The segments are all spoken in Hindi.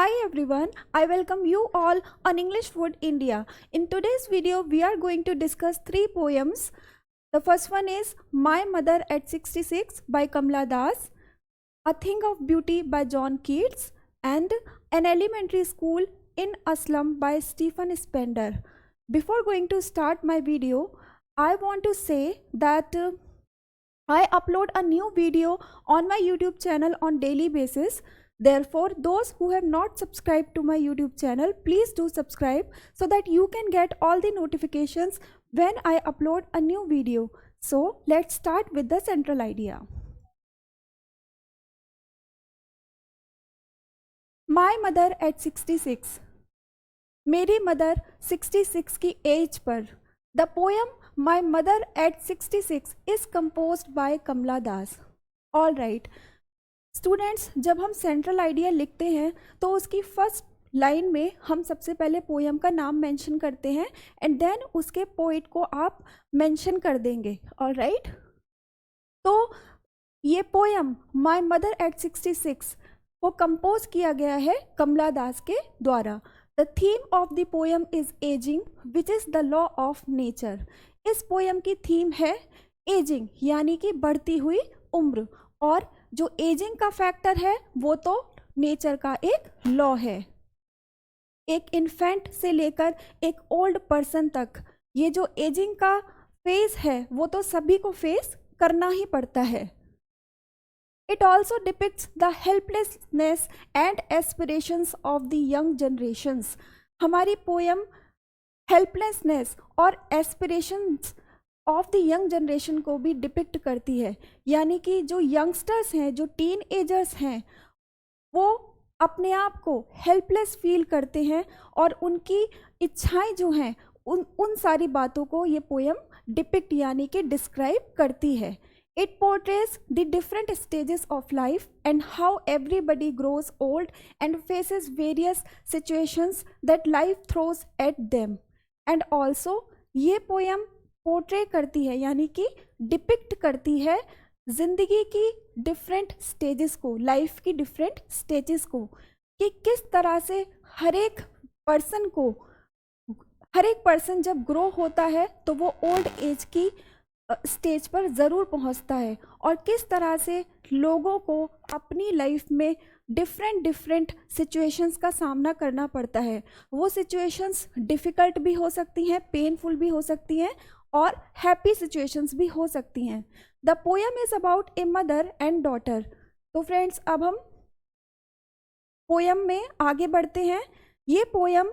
Hi everyone, I welcome you all on English Food India. In today's video, we are going to discuss three poems. The first one is My Mother at 66 by Kamla Das, A Thing of Beauty by John Keats, and An Elementary School in a Slum by Stephen Spender. Before going to start my video, I want to say that I upload a new video on my YouTube channel on daily basis. Therefore, those who have not subscribed to my YouTube channel, please do subscribe so that you can get all the notifications when I upload a new video. So, let's start with the central idea. My mother at 66. मेरी मदर 66 की एज पर. The poem My Mother at 66 is composed by Kamala Das. All right students, जब हम सेंट्रल आइडिया लिखते हैं तो उसकी फर्स्ट लाइन में हम सबसे पहले पोएम का नाम मेंशन करते हैं एंड देन उसके पोइट को आप मेंशन कर देंगे. ऑल राइट, तो ये पोएम माई मदर एट 66 को कंपोज किया गया है कमला दास के द्वारा. The theme of the poem is aging, which is the law of nature. इस पोएम की थीम है एजिंग यानी कि बढ़ती हुई उम्र, और जो एजिंग का फैक्टर है वो तो नेचर का एक लॉ है. एक इन्फेंट से लेकर एक ओल्ड पर्सन तक ये जो एजिंग का फेज है वो तो सभी को फेस करना ही पड़ता है. It also depicts the helplessness and aspirations of the young generations. हमारी पोएम हेल्पलेसनेस और aspirations of the young generation को भी डिपिक्ट करती है, यानी कि जो यंगस्टर्स हैं, जो टीन एजर्स हैं, वो अपने आप को हेल्पलेस फील करते हैं और उनकी इच्छाएं जो हैं उन सारी बातों को ये पोएम डिपिक्ट यानी कि डिस्क्राइब करती है. It portrays the different stages of life and how everybody grows old and faces various situations that life throws at them. And also ये पोएम पोर्ट्रे करती है यानी कि डिपिक्ट करती है जिंदगी की डिफरेंट स्टेजेस को, लाइफ की डिफरेंट स्टेजेस को, कि किस तरह से हर एक पर्सन जब ग्रो होता है तो वो ओल्ड एज की स्टेज पर ज़रूर पहुंचता है, और किस तरह से लोगों को अपनी लाइफ में डिफरेंट सिचुएशंस का सामना करना पड़ता है. वो सिचुएशंस डिफ़िकल्ट भी हो सकती हैं, पेनफुल भी हो सकती हैं और हैप्पी सिचुएशंस भी हो सकती हैं. The poem is about a mother and daughter. तो फ्रेंड्स, अब हम पोएम में आगे बढ़ते हैं. ये पोएम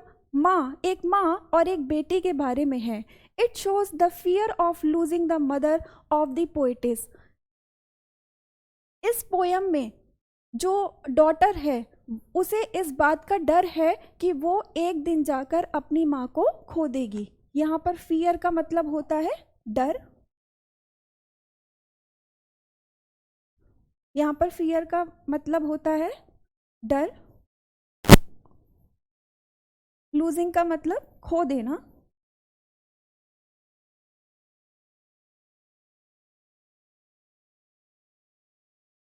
एक माँ और एक बेटी के बारे में है. It shows the fear of losing the mother of the poetess. इस पोएम में जो डॉटर है उसे इस बात का डर है कि वो एक दिन जाकर अपनी माँ को खो देगी. यहाँ पर फियर का मतलब होता है डर. यहाँ पर फियर का मतलब होता है डर. लूजिंग का मतलब खो देना.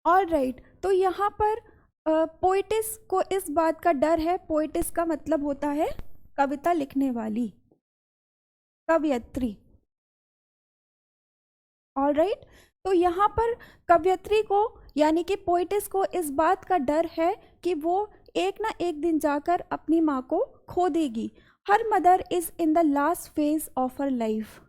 ऑल राइट, तो यहाँ पर पोइटिस को इस बात का डर है. पोइटिस का मतलब होता है कविता लिखने वाली, कवयत्री. ऑल राइट, तो यहाँ पर कवयत्री को यानी कि पोइटिस को इस बात का डर है कि वो एक ना एक दिन जाकर अपनी माँ को खो देगी. Her mother is in the last phase of her life.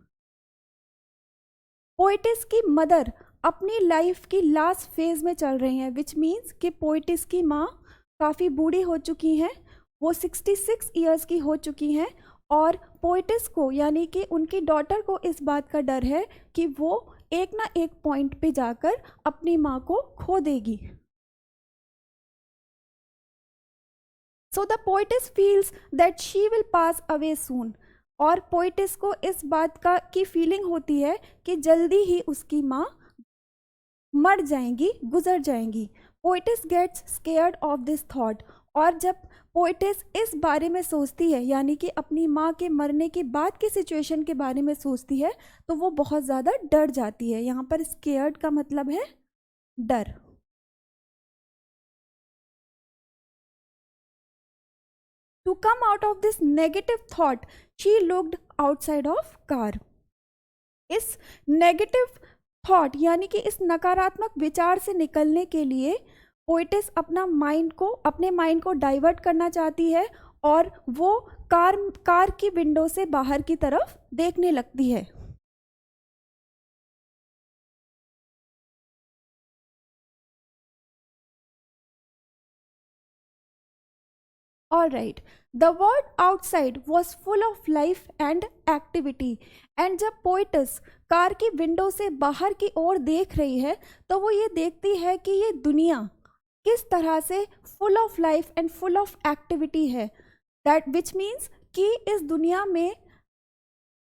पोइटिस की मदर अपनी लाइफ की लास्ट फेज में चल रही हैं, विच मीन्स कि पोइटिस की माँ काफ़ी बूढ़ी हो चुकी हैं, वो 66 ईयर्स की हो चुकी हैं, और पोइटिस को यानी कि उनकी डॉटर को इस बात का डर है कि वो एक ना एक पॉइंट पे जाकर अपनी माँ को खो देगी. So the poetess feels that she will pass away soon. और पोइटिस को इस बात का की फीलिंग होती है कि जल्दी ही उसकी माँ मर जाएंगी, गुजर जाएंगी. Poetess gets scared of this thought. और जब पोइटिस इस बारे में सोचती है यानी कि अपनी माँ के मरने के बाद की सिचुएशन के बारे में सोचती है तो वो बहुत ज़्यादा डर जाती है. यहाँ पर स्केयर्ड का मतलब है डर. To come out of this negative thought, she looked outside of car. इस नेगेटिव थॉट यानी कि इस नकारात्मक विचार से निकलने के लिए पोइटिस अपने माइंड को डाइवर्ट करना चाहती है और वो कार की विंडो से बाहर की तरफ देखने लगती है. All right. The world outside was full of life and activity. And जब पोइटस कार की विंडो से बाहर की ओर देख रही है तो वो ये देखती है कि ये दुनिया किस तरह से full of life and full of activity है. दैट विच मीन्स कि इस दुनिया में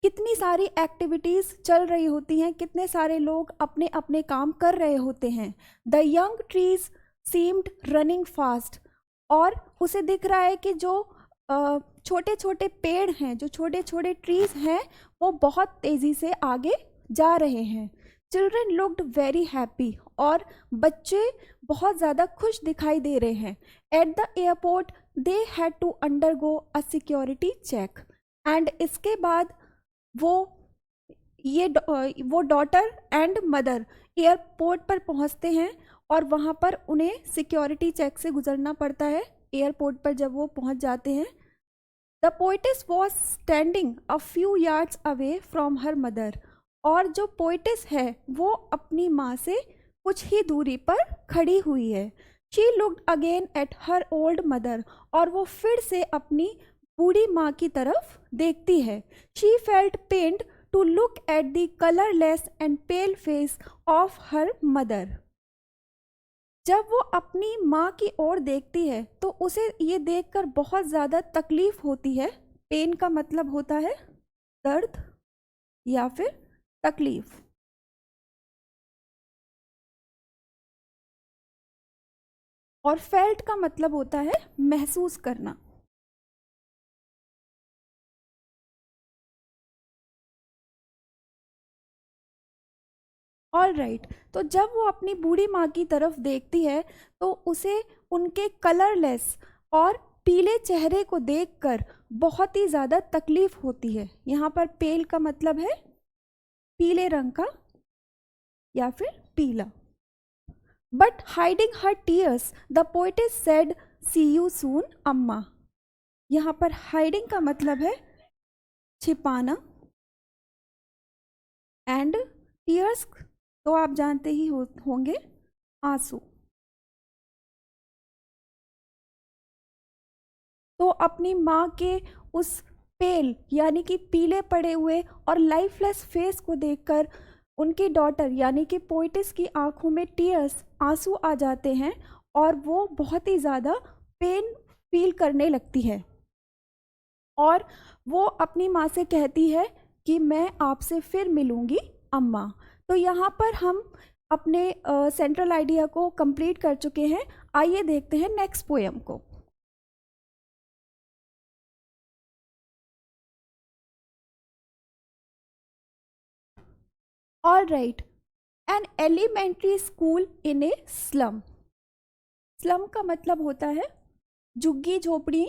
कितनी सारी एक्टिविटीज़ चल रही होती हैं, कितने सारे लोग अपने अपने काम कर रहे होते हैं. The young trees seemed running fast. और उसे दिख रहा है कि जो छोटे छोटे पेड़ हैं, जो छोटे छोटे ट्रीज हैं, वो बहुत तेज़ी से आगे जा रहे हैं. Children looked very happy. और बच्चे बहुत ज़्यादा खुश दिखाई दे रहे हैं. At the airport they had to undergo a security check. And इसके बाद वो डॉटर एंड मदर एयरपोर्ट पर पहुंचते हैं और वहाँ पर उन्हें सिक्योरिटी चेक से गुजरना पड़ता है. एयरपोर्ट पर जब वो पहुँच जाते हैं, the पोइटिस was standing a few yards away from her mother. और जो पोइटिस है वो अपनी माँ से कुछ ही दूरी पर खड़ी हुई है. She looked again at her old mother. और वो फिर से अपनी बूढ़ी माँ की तरफ देखती है. She felt pained to look at the colourless and pale face of her mother. जब वो अपनी माँ की ओर देखती है तो उसे ये देखकर बहुत ज़्यादा तकलीफ होती है. पेन का मतलब होता है दर्द या फिर तकलीफ. और फेल्ट का मतलब होता है महसूस करना. All right. तो जब वो अपनी बूढ़ी माँ की तरफ देखती है तो उसे उनके कलरलेस और पीले चेहरे को देखकर बहुत ही ज़्यादा तकलीफ होती है. यहाँ पर पेल का मतलब है पीले रंग का या फिर पीला. But hiding her tears the poetess said see you soon Amma. यहाँ पर हाइडिंग का मतलब है छिपाना एंड टीयर्स तो आप जानते ही होंगे आंसू. तो अपनी माँ के उस पेल यानी कि पीले पड़े हुए और लाइफलेस फेस को देखकर उनकी डॉटर यानी कि पोइटिस की आंखों में टीयर्स आंसू आ जाते हैं और वो बहुत ही ज़्यादा पेन फील करने लगती है. और वो अपनी माँ से कहती है कि मैं आपसे फिर मिलूँगी अम्मा. तो यहाँ पर हम अपने सेंट्रल आइडिया को कंप्लीट कर चुके हैं. आइए देखते हैं नेक्स्ट पोएम को. All right. An elementary school in a slum. Slum का मतलब होता है झुग्गी झोपड़ी.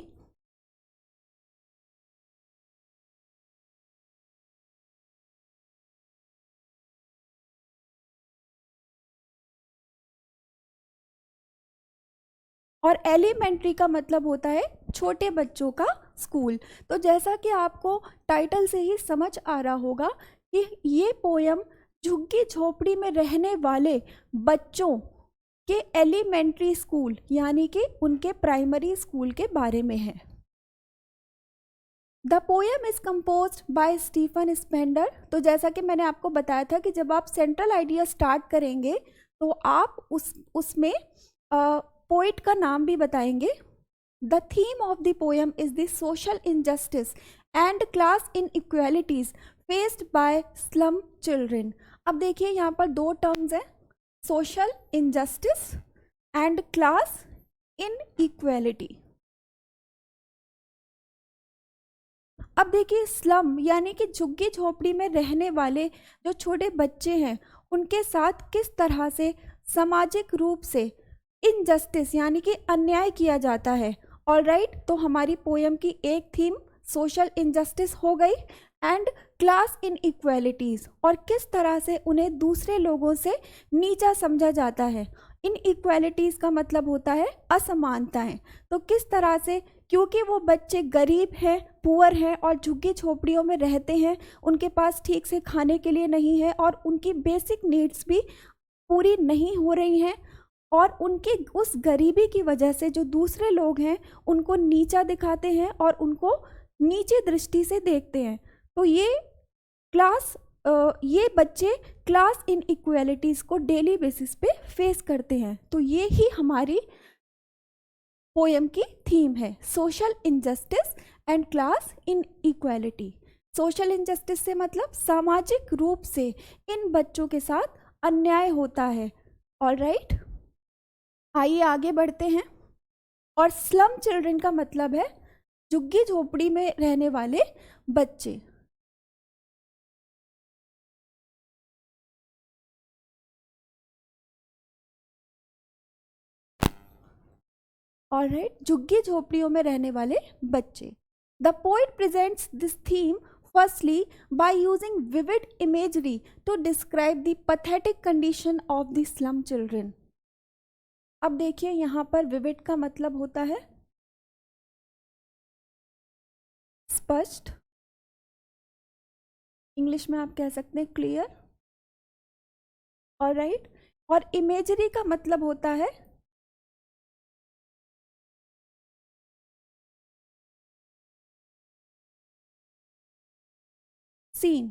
और एलिमेंट्री का मतलब होता है छोटे बच्चों का स्कूल. तो जैसा कि आपको टाइटल से ही समझ आ रहा होगा कि ये पोयम झुग्गी झोपड़ी में रहने वाले बच्चों के एलिमेंट्री स्कूल यानी कि उनके प्राइमरी स्कूल के बारे में है. The poem is composed by Stephen Spender. तो जैसा कि मैंने आपको बताया था कि जब आप सेंट्रल आइडिया स्टार्ट करेंगे तो आप उसमें पोइट का नाम भी बताएंगे. The theme of the poem is the social injustice and class inequalities faced by slum children. अब देखिए यहाँ पर दो टर्म्स हैं, social injustice and class inequality. अब देखिए स्लम यानी कि झुग्गी झोपड़ी में रहने वाले जो छोटे बच्चे हैं उनके साथ किस तरह से सामाजिक रूप से इनजस्टिस यानी कि अन्याय किया जाता है ऑलराइट, तो हमारी पोयम की एक थीम सोशल इनजस्टिस हो गई एंड क्लास इनइक्वालिटीज, और किस तरह से उन्हें दूसरे लोगों से नीचा समझा जाता है। इनइक्वालिटीज का मतलब होता है असमानताएं। तो किस तरह से, क्योंकि वो बच्चे गरीब हैं, पुअर हैं और झुग्गी झोपड़ियों में रहते हैं, उनके पास ठीक से खाने के लिए नहीं है और उनकी बेसिक नीड्स भी पूरी नहीं हो रही हैं, और उनके उस गरीबी की वजह से जो दूसरे लोग हैं उनको नीचा दिखाते हैं और उनको नीचे दृष्टि से देखते हैं। तो ये बच्चे क्लास इनइक्वालिटीज को डेली बेसिस पे फेस करते हैं। तो ये ही हमारी पोयम की थीम है, social injustice and class inequality. Social injustice से मतलब सामाजिक रूप से इन बच्चों के साथ अन्याय होता है। ऑलराइट, आइए आगे बढ़ते हैं। और स्लम चिल्ड्रन का मतलब है झुग्गी झोपड़ी में रहने वाले बच्चे। ऑलराइट, झुग्गी झोपड़ियों में रहने वाले बच्चे। The poet presents this theme firstly by using vivid imagery to describe the pathetic condition of the slum children. अब देखिए, यहाँ पर विविड का मतलब होता है स्पष्ट, इंग्लिश में आप कह सकते हैं क्लियर। ऑलराइट, और इमेजरी का मतलब होता है seen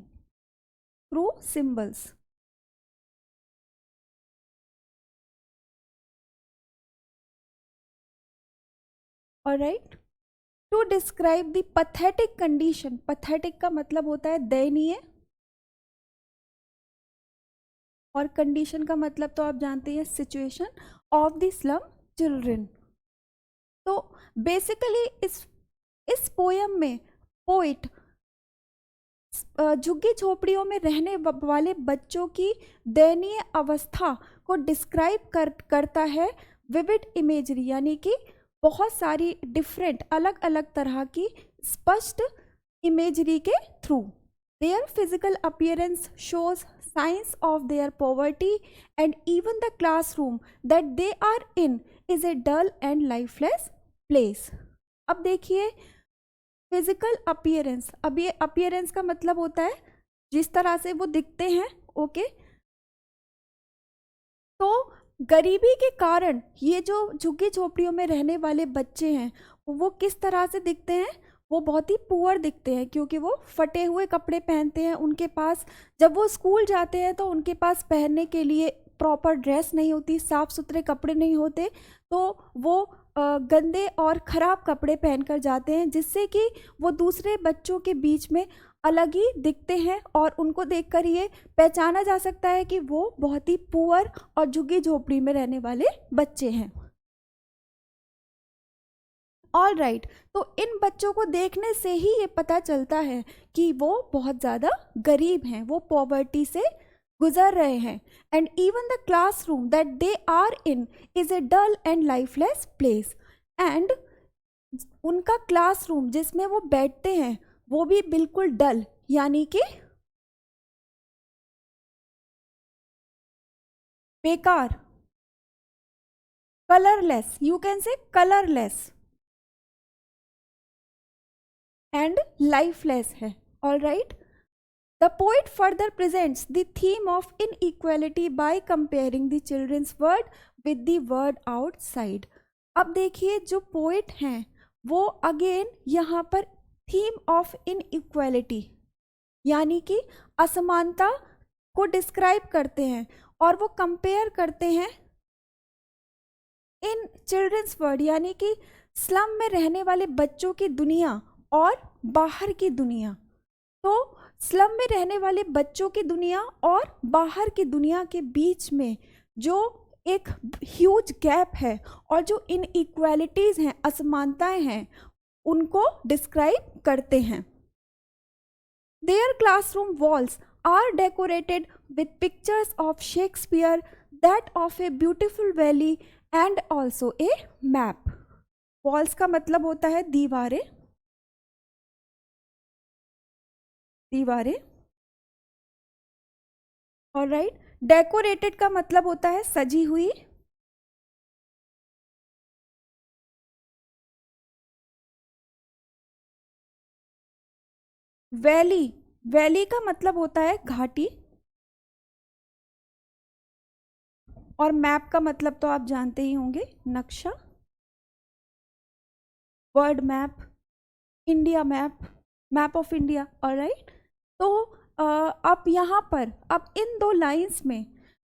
through symbols. Alright, to describe the pathetic condition, pathetic का मतलब होता है दयनीय, और कंडीशन का मतलब तो आप जानते हैं situation of the slum children. तो बेसिकली इस पोयम में पोइट झुग्गी झोपड़ियों में रहने वाले बच्चों की दयनीय अवस्था को डिस्क्राइब करता है विविड इमेजरी, यानी कि बहुत सारी डिफरेंट अलग अलग तरह की स्पष्ट इमेजरी के थ्रू। Their physical appearance shows signs of their poverty and even the classroom that they are in is a dull and lifeless place. अब देखिए, फिजिकल अपीयरेंस, अब ये अपीयरेंस का मतलब होता है जिस तरह से वो दिखते हैं। ओके, तो गरीबी के कारण ये जो झुग्गी झोपड़ियों में रहने वाले बच्चे हैं वो किस तरह से दिखते हैं, वो बहुत ही पुअर दिखते हैं, क्योंकि वो फटे हुए कपड़े पहनते हैं। उनके पास, जब वो स्कूल जाते हैं तो उनके पास पहनने के लिए प्रॉपर ड्रेस नहीं होती, साफ सुथरे कपड़े नहीं होते, तो वो गंदे और ख़राब कपड़े पहनकर जाते हैं, जिससे कि वो दूसरे बच्चों के बीच में अलग ही दिखते हैं और उनको देखकर ये पहचाना जा सकता है कि वो बहुत ही पुअर और झुग्गी झोपड़ी में रहने वाले बच्चे हैं। ऑलराइट, तो इन बच्चों को देखने से ही ये पता चलता है कि वो बहुत ज़्यादा गरीब हैं, वो पॉवर्टी से गुजर रहे हैं। And even the classroom that they are in is a dull and lifeless place, and उनका क्लासरूम जिसमें वो बैठते हैं वो भी बिल्कुल डल, यानी कि बेकार, colourless, you can say colourless and lifeless है। Alright, the poet further presents the theme of inequality by comparing the children's world with the world outside. अब देखिए, जो पोएट हैं वो अगेन यहाँ पर थीम ऑफ इनइक्वालिटी यानी कि असमानता को डिस्क्राइब करते हैं और वो कंपेयर करते हैं इन चिल्ड्रंस वर्ल्ड, यानी कि स्लम में रहने वाले बच्चों की दुनिया और बाहर की दुनिया। तो स्लम में रहने वाले बच्चों की दुनिया और बाहर की दुनिया के बीच में जो एक ह्यूज गैप है और जो इनइक्वालिटीज हैं, असमानताएं हैं, उनको डिस्क्राइब करते हैं। Their classroom walls are decorated with pictures of Shakespeare, that of a beautiful valley and also a map. Walls का मतलब होता है दीवारें, दीवारें। ऑलराइट, डेकोरेटेड का मतलब होता है सजी हुई। वैली, वैली का मतलब होता है घाटी। और मैप का मतलब तो आप जानते ही होंगे, नक्शा, world map, India map, map of India. Alright, तो अब यहाँ पर अब इन दो लाइंस में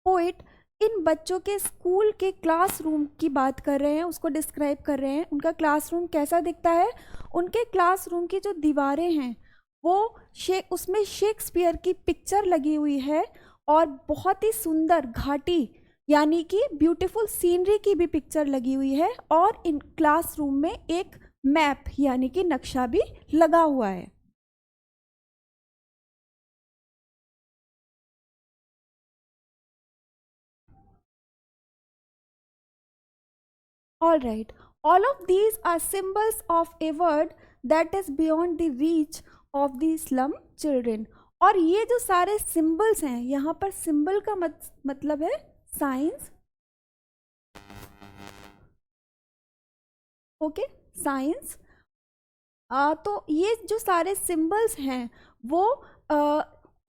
पोइट इन बच्चों के स्कूल के क्लासरूम की बात कर रहे हैं, उसको डिस्क्राइब कर रहे हैं। उनका क्लासरूम कैसा दिखता है? उनके क्लासरूम की जो दीवारें हैं वो उसमें शेक्सपियर की पिक्चर लगी हुई है और बहुत ही सुंदर घाटी यानी कि ब्यूटीफुल सीनरी की भी पिक्चर लगी हुई है, और इन क्लासरूम में एक मैप यानी कि नक्शा भी लगा हुआ है। All right, all of these are symbols of a world that is beyond the reach of the slum children. और ये जो सारे सिंबल्स हैं, यहाँ पर सिंबल का मतलब है साइंस। Okay, science. तो ये जो सारे सिंबल्स हैं वो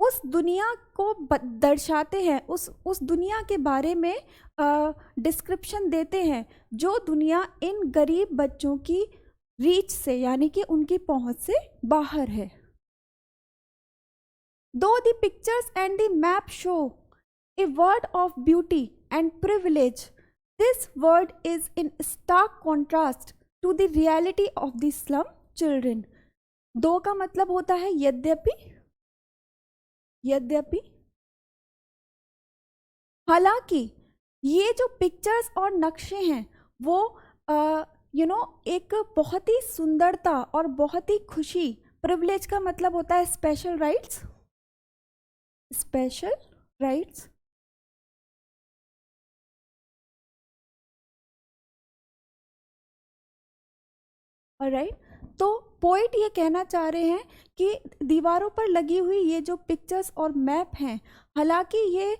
उस दुनिया को दर्शाते हैं, उस दुनिया के बारे में डिस्क्रिप्शन देते हैं जो दुनिया इन गरीब बच्चों की रीच से यानी कि उनकी पहुंच से बाहर है। Though the pictures and the map show a world of beauty and privilege, this world is in stark contrast to the reality of the slum children. Though का मतलब होता है यद्यपि, यद्यपि, हालांकि ये जो पिक्चर्स और नक्शे हैं वो एक बहुत ही सुंदरता और बहुत ही खुशी, प्रिविलेज का मतलब होता है special rights, special rights. Alright, तो पोइट ये कहना चाह रहे हैं कि दीवारों पर लगी हुई ये जो पिक्चर्स और मैप हैं, हालांकि ये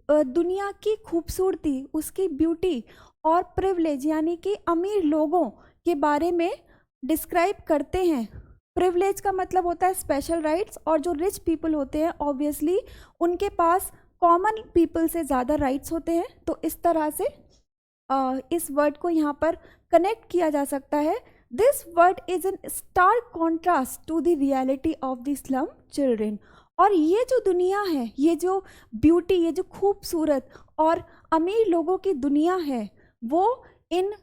दुनिया की खूबसूरती, उसकी ब्यूटी और प्रिविलेज यानी कि अमीर लोगों के बारे में डिस्क्राइब करते हैं। प्रिविलेज का मतलब होता है स्पेशल राइट्स, और जो रिच पीपल होते हैं ऑब्वियसली उनके पास कॉमन पीपल से ज़्यादा राइट्स होते हैं। तो इस तरह से इस वर्ड को यहाँ पर कनेक्ट किया जा सकता है। This world is in stark contrast to the reality of the slum children. और ये जो दुनिया है, ये जो ब्यूटी, ये जो खूबसूरत और अमीर लोगों की दुनिया है, वो इन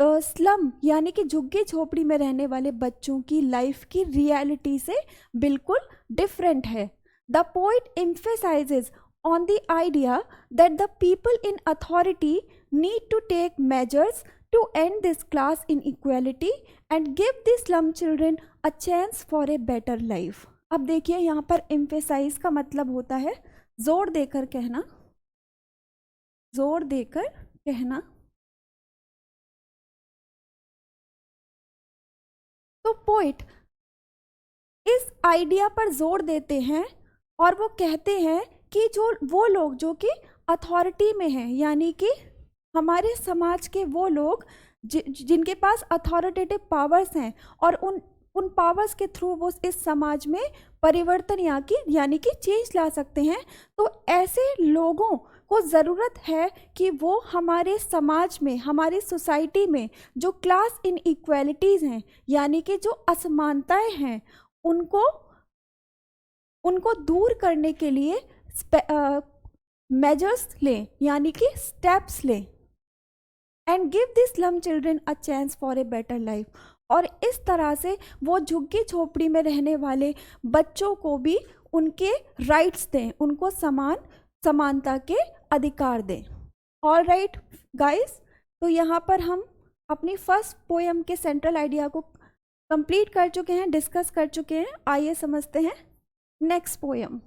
स्लम यानी कि झुग्गी झोपड़ी में रहने वाले बच्चों की लाइफ की रियलिटी से बिल्कुल डिफरेंट है। The poet emphasizes on the idea that the people in authority need to take measures to end this class inequality and give the slum children a chance for a better life. अब देखिए यहाँ पर emphasize का मतलब होता है जोर देकर कहना, जोर देकर कहना। तो पोइट इस आइडिया पर जोर देते हैं और वो कहते हैं कि जो वो लोग जो कि अथॉरिटी में हैं, यानी कि हमारे समाज के वो लोग जिनके पास अथॉरिटेटिव पावर्स हैं और उन पावर्स के थ्रू वो इस समाज में परिवर्तन यानी कि चेंज ला सकते हैं। तो ऐसे लोगों को ज़रूरत है कि वो हमारे समाज में, हमारी सोसाइटी में जो क्लास इनइक्वालिटीज़ हैं यानी कि जो असमानताएं हैं उनको दूर करने के लिए मेजर्स लें यानी कि स्टेप्स लें, and give the slum children a chance for a better life. और इस तरह से वो झुग्गी झोपड़ी में रहने वाले बच्चों को भी उनके राइट्स दें, उनको समानता के अधिकार दें। ऑल राइट गाइस, तो यहाँ पर हम अपनी फर्स्ट पोएम के सेंट्रल आइडिया को कंप्लीट कर चुके हैं, डिस्कस कर चुके हैं। आइए समझते हैं next poem.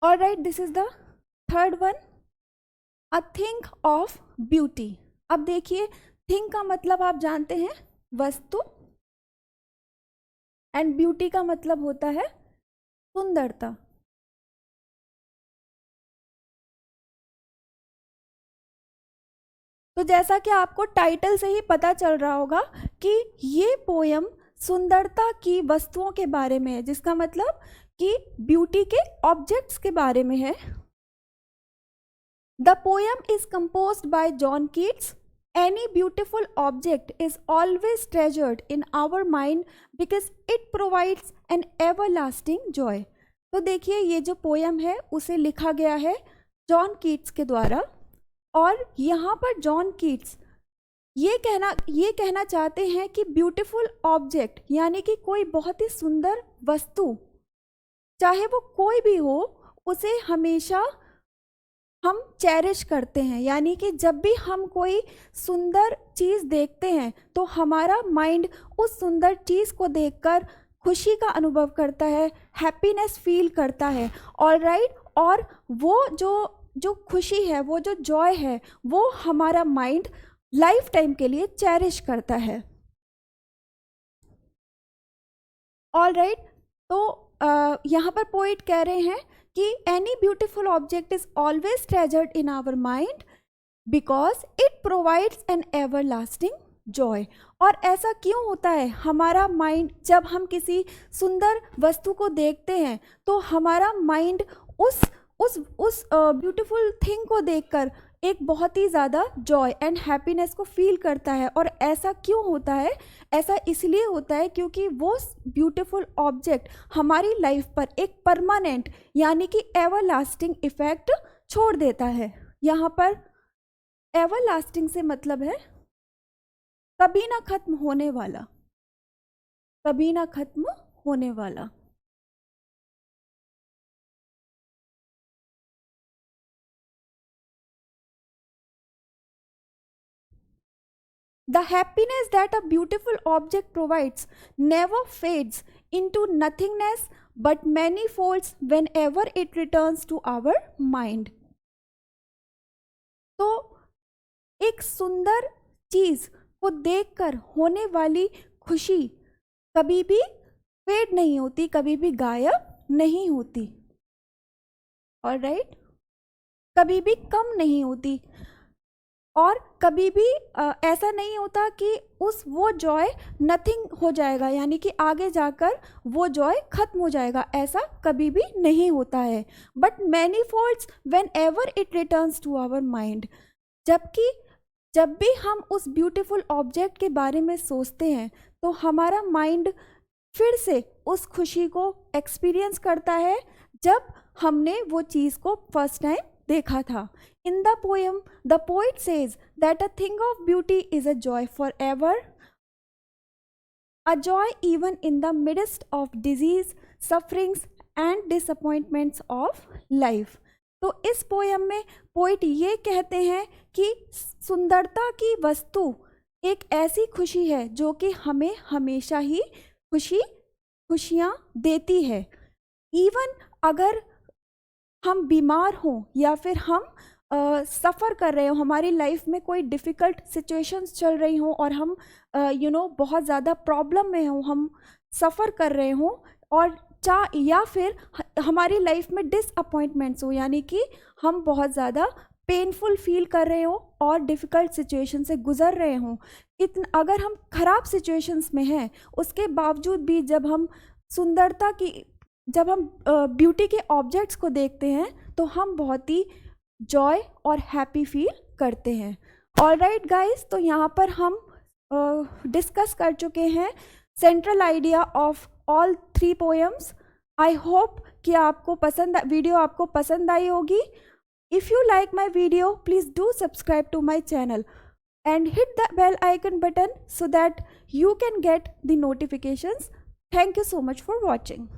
All right, this is the third one, a thing of beauty. अब देखिए, थिंग का मतलब आप जानते हैं वस्तु, एंड ब्यूटी का मतलब होता है सुंदरता। तो जैसा कि आपको टाइटल से ही पता चल रहा होगा कि ये पोयम सुंदरता की वस्तुओं के बारे में है, जिसका मतलब कि ब्यूटी के ऑब्जेक्ट्स के बारे में है। The poem is composed bye John Keats. Any beautiful object is always treasured in our mind because it provides an everlasting joy. तो देखिए, ये जो पोयम है उसे लिखा गया है जॉन कीट्स के द्वारा, और यहाँ पर जॉन कीट्स ये कहना चाहते हैं कि ब्यूटीफुल ऑब्जेक्ट यानी कि कोई बहुत ही सुंदर वस्तु, चाहे वो कोई भी हो, उसे हमेशा हम चेरिश करते हैं। यानी कि जब भी हम कोई सुंदर चीज़ देखते हैं तो हमारा माइंड उस सुंदर चीज़ को देखकर खुशी का अनुभव करता है, हैप्पीनेस फील करता है। ऑलराइट, और वो जो खुशी है, वो जो जॉय है, वो हमारा माइंड लाइफ टाइम के लिए चेरिश करता है। ऑलराइट, तो यहाँ पर पोइट कह रहे हैं कि any beautiful object is always treasured in our mind because it provides an everlasting joy. और ऐसा क्यों होता है? हमारा माइंड, जब हम किसी सुंदर वस्तु को देखते हैं तो हमारा माइंड उस ब्यूटीफुल थिंग को देखकर एक बहुत ही ज़्यादा जॉय एंड हैप्पीनेस को फील करता है। और ऐसा क्यों होता है? ऐसा इसलिए होता है क्योंकि वो ब्यूटीफुल ऑब्जेक्ट हमारी लाइफ पर एक परमानेंट यानी कि एवरलास्टिंग इफेक्ट छोड़ देता है। यहाँ पर एवरलास्टिंग से मतलब है कभी ना खत्म होने वाला, कभी ना खत्म होने वाला। The happiness that a beautiful object provides never fades into nothingness but manifolds whenever it returns to our mind. तो एक सुंदर चीज को देखकर होने वाली खुशी कभी भी फेड नहीं होती, कभी भी गायब नहीं होती। ऑलराइट, कभी भी कम नहीं होती, और कभी भी ऐसा नहीं होता कि वो जॉय नथिंग हो जाएगा, यानी कि आगे जाकर वो जॉय खत्म हो जाएगा, ऐसा कभी भी नहीं होता है। But manifolds whenever it returns to our mind. जबकि जब भी हम उस ब्यूटीफुल ऑब्जेक्ट के बारे में सोचते हैं तो हमारा माइंड फिर से उस खुशी को एक्सपीरियंस करता है जब हमने वो चीज़ को फर्स्ट टाइम देखा था। In the poem, the poet says that a thing of beauty is a joy forever, a joy even in the midst of disease, sufferings and disappointments of life. तो इस पोयम में पोइट ये कहते हैं कि सुंदरता की वस्तु एक ऐसी खुशी है जो कि हमें हमेशा ही खुशियाँ देती है। इवन अगर हम बीमार हों या फिर हम सफ़र कर रहे हो, हमारी लाइफ में कोई डिफ़िकल्ट सिचुएशंस चल रही हों और हम बहुत ज़्यादा प्रॉब्लम में हों, हम सफ़र कर रहे हों, और या फिर हमारी लाइफ में डिसअपॉइंटमेंट्स हो, यानी कि हम बहुत ज़्यादा पेनफुल फील कर रहे हो और डिफ़िकल्ट सिचुएशन से गुज़र रहे हों, अगर हम ख़राब सिचुएशंस में हैं, उसके बावजूद भी जब हम ब्यूटी के ऑब्जेक्ट्स को देखते हैं तो हम बहुत ही जॉय और हैप्पी फील करते हैं। ऑलराइट गाइस, तो यहाँ पर हम डिस्कस कर चुके हैं central idea of all 3 poems. I hope कि वीडियो आपको पसंद आई होगी। If you like my video, please do subscribe to my channel and hit the bell icon button so that you can get the notifications. Thank you so much for watching.